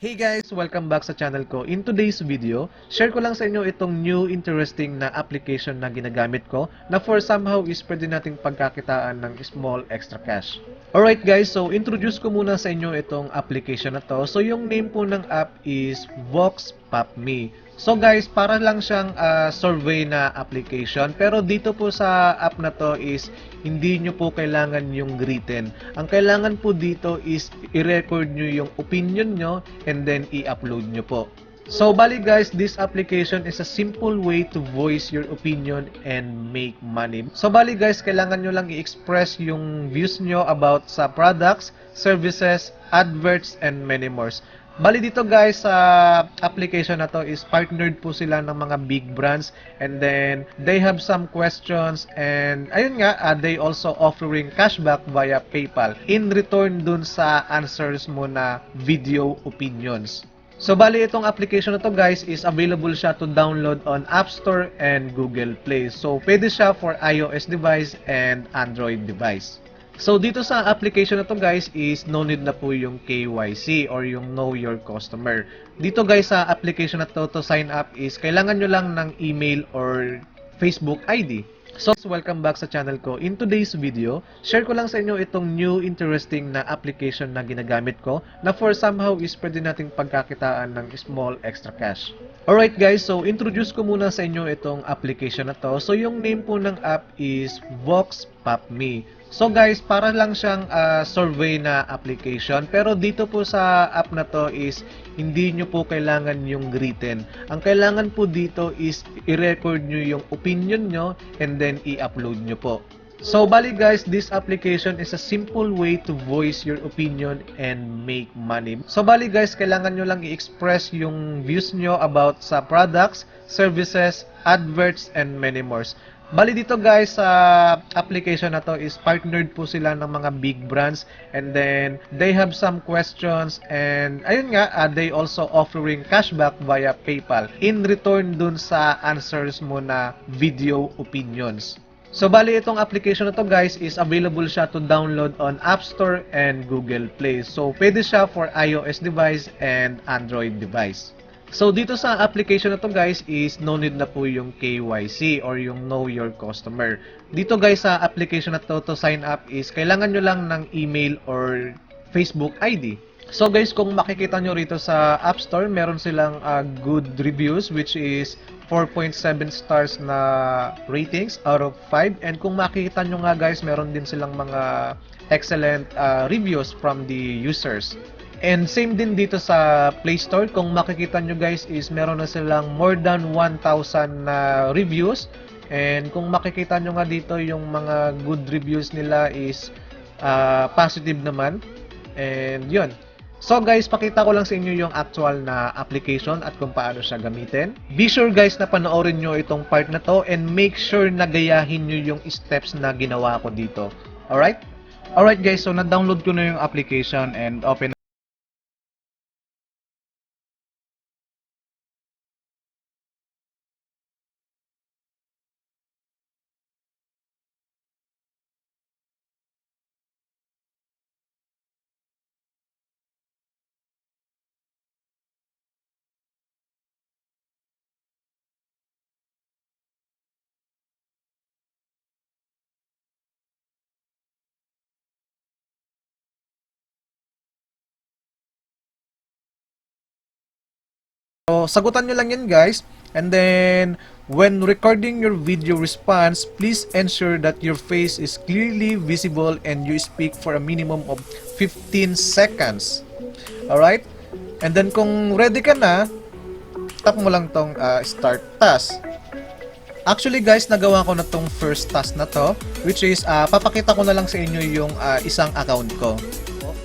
Hey guys! Welcome back sa channel ko. In today's video, share ko lang sa inyo itong new interesting na application na ginagamit ko na for somehow is pwede nating pagkakitaan ng small extra cash. Alright guys, so introduce ko muna sa inyo itong application na to. So yung name po ng app is Vox Pop Me. So guys, para lang siyang survey na application, pero dito po sa app na to is hindi nyo po kailangan yung written. Ang kailangan po dito is i-record nyo yung opinion nyo and then i-upload nyo po. So bali guys, this application is a simple way to voice your opinion and make money. So bali guys, kailangan nyo lang i-express yung views nyo about sa products, services, adverts, and many more. Bali dito guys, sa application na to is partnered po sila ng mga big brands and then they have some questions and ayun nga, they also offering cashback via PayPal in return dun sa answers mo na video opinions. So bali itong application na to guys is available siya to download on App Store and Google Play. So pwede siya for iOS device and Android device. So dito sa application na to guys is no need na po yung KYC or yung know your customer. Dito guys sa application na to sign up is kailangan nyo lang ng email or Facebook ID. So welcome back sa channel ko. In today's video, share ko lang sa inyo itong new interesting na application na ginagamit ko na for somehow is pwede nating pagkakitaan ng small extra cash. Alright guys, so introduce ko muna sa inyo itong application na to. So yung name po ng app is Vox Pop Me. So guys, para lang siyang survey na application, pero dito po sa app na to is hindi nyo po kailangan yung written. Ang kailangan po dito is i-record nyo yung opinion nyo and then i-upload nyo po. So bali guys, this application is a simple way to voice your opinion and make money. So bali guys, kailangan nyo lang i-express yung views nyo about sa products, services, adverts, and many more. Bali dito guys, sa application na to is partnered po sila ng mga big brands and then they have some questions and ayun nga, they also offering cashback via PayPal in return dun sa answers mo na video opinions. So bali itong application na to guys is available siya to download on App Store and Google Play. So pwede siya for iOS device and Android device. So dito sa application na to guys is no need na po yung KYC or yung know your customer. Dito guys sa application na to sign up is kailangan nyo lang ng email or Facebook ID. So guys, kung makikita nyo rito sa App Store, meron silang good reviews which is 4.7 stars na ratings out of 5. And kung makikita nyo nga guys, meron din silang mga excellent reviews from the users. And same din dito sa Play Store, kung makikita nyo guys is meron na silang more than 1,000 na reviews. And kung makikita nyo nga dito yung mga good reviews nila is positive naman. And yun. So guys, pakita ko lang sa inyo yung actual na application at kung paano siya gamitin. Be sure guys na panoorin nyo itong part na to and make sure na gayahin nyo yung steps na ginawa ko dito. Alright? Alright guys, so na-download ko na yung application and open. So, sagutan nyo lang yan guys. And then, when recording your video response, please ensure that your face is clearly visible and you speak for a minimum of 15 seconds. Alright? And then, kung ready ka na, tap mo lang tong start task. Actually guys, nagawa ko na tong first task na to, which is, papakita ko na lang sa inyo yung isang account ko.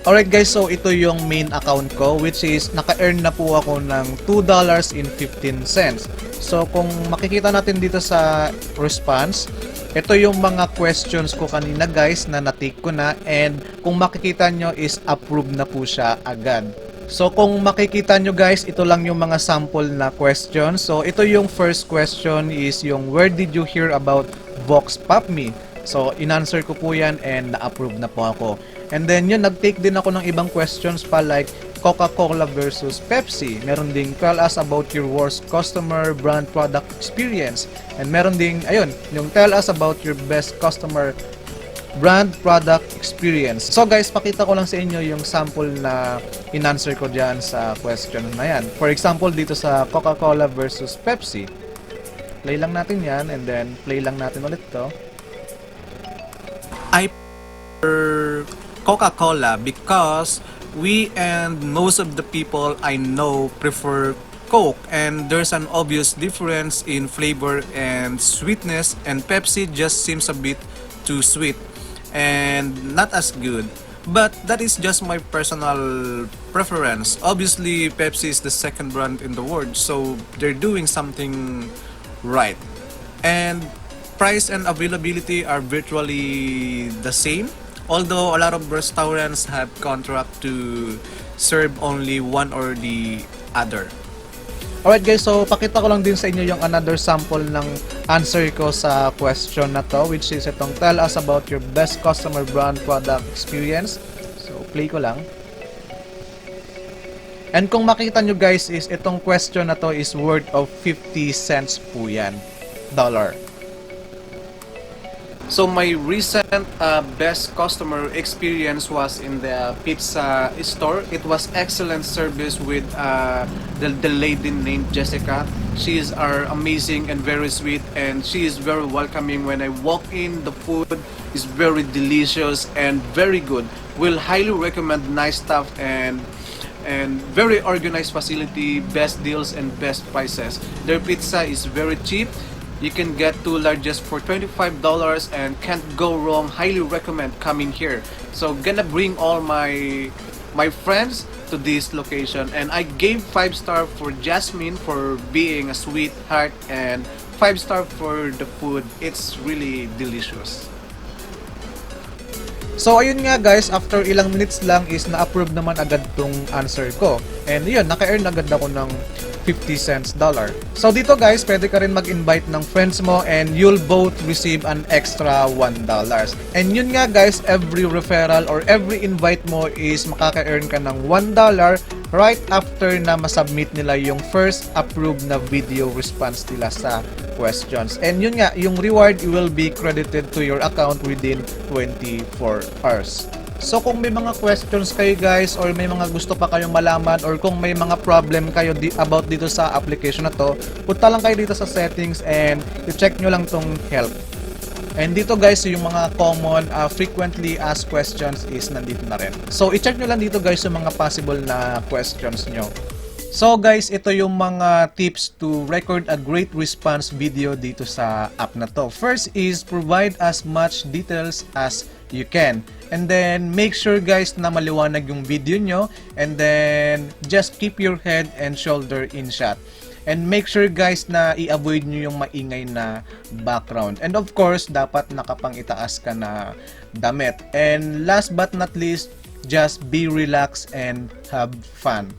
Alright guys, so ito yung main account ko which is naka-earn na po ako ng $2.15. So kung makikita natin dito sa response, ito yung mga questions ko kanina guys na na-take ko na and kung makikita nyo is approved na po siya agad. So kung makikita nyo guys, ito lang yung mga sample na questions. So ito yung first question is yung where did you hear about Vox Pop Me? So in-answer ko po yan and na-approve na po ako. And then yun, nag-take din ako ng ibang questions pa like, Coca-Cola versus Pepsi. Meron ding tell us about your worst customer brand product experience. And meron ding, ayun, yung tell us about your best customer brand product experience. So guys, pakita ko lang sa inyo yung sample na in-answer ko dyan sa question na yan. For example, dito sa Coca-Cola versus Pepsi. Play lang natin yan and then play lang natin ulit to. I prefer Coca-Cola because we and most of the people I know prefer Coke, and there's an obvious difference in flavor and sweetness, and Pepsi just seems a bit too sweet and not as good. But that is just my personal preference. Obviously, Pepsi is the second brand in the world, so they're doing something right. And price and availability are virtually the same, although a lot of restaurants have contract to serve only one or the other. Alright guys, so pakita ko lang din sa inyo yung another sample ng answer ko sa question na to, which is itong tell us about your best customer brand product experience. So play ko lang. And kung makita nyo guys, is itong question na to is worth of 50 cents po yan. Dollar. So my recent best customer experience was in the pizza store. It was excellent service with the lady named Jessica. She is amazing and very sweet, and she is very welcoming. When I walk in, the food is very delicious and very good. Will highly recommend nice stuff and very organized facility, best deals and best prices. Their pizza is very cheap. You can get 2 largest for $25 and can't go wrong. Highly recommend coming here. So gonna bring all my friends to this location, and I gave 5-star for Jasmine for being a sweetheart and 5-star for the food. It's really delicious. So ayun nga guys, after ilang minutes lang is na-approve naman agad tong answer ko. And yun, naka-earn agad ako ng 50 cents dollar. So dito guys, pwede ka rin mag-invite ng friends mo and you'll both receive an extra $1. And yun nga guys, every referral or every invite mo is makaka-earn ka ng $1 right after na masubmit nila yung first approved na video response nila sa questions. And yun nga, yung reward will be credited to your account within 24 hours. So kung may mga questions kayo guys, or may mga gusto pa kayong malaman, or kung may mga problem kayo about dito sa application na to, punta lang kayo dito sa settings and i-check nyo lang tong help. And dito guys, yung mga common frequently asked questions is nandito na rin. So i-check nyo lang dito guys yung mga possible na questions nyo. So guys, ito yung mga tips to record a great response video dito sa app na to. First is provide as much details as you can. And then make sure guys na maliwanag yung video nyo, and then just keep your head and shoulder in shot. And make sure guys na i-avoid nyo yung maingay na background. And of course, dapat nakapang-itaas ka na damit. And last but not least, just be relaxed and have fun.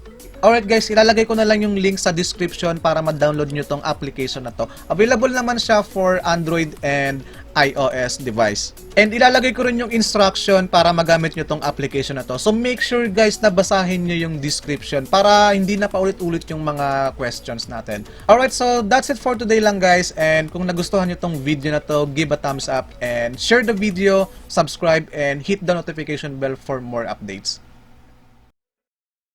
Alright guys, ilalagay ko na lang yung link sa description para ma-download nyo tong application na to. Available naman siya for Android and iOS device. And ilalagay ko rin yung instruction para magamit nyo tong application na to. So make sure guys na basahin nyo yung description para hindi na paulit-ulit yung mga questions natin. Alright, so that's it for today lang guys. And kung nagustuhan nyo tong video na to, give a thumbs up and share the video, subscribe, and hit the notification bell for more updates.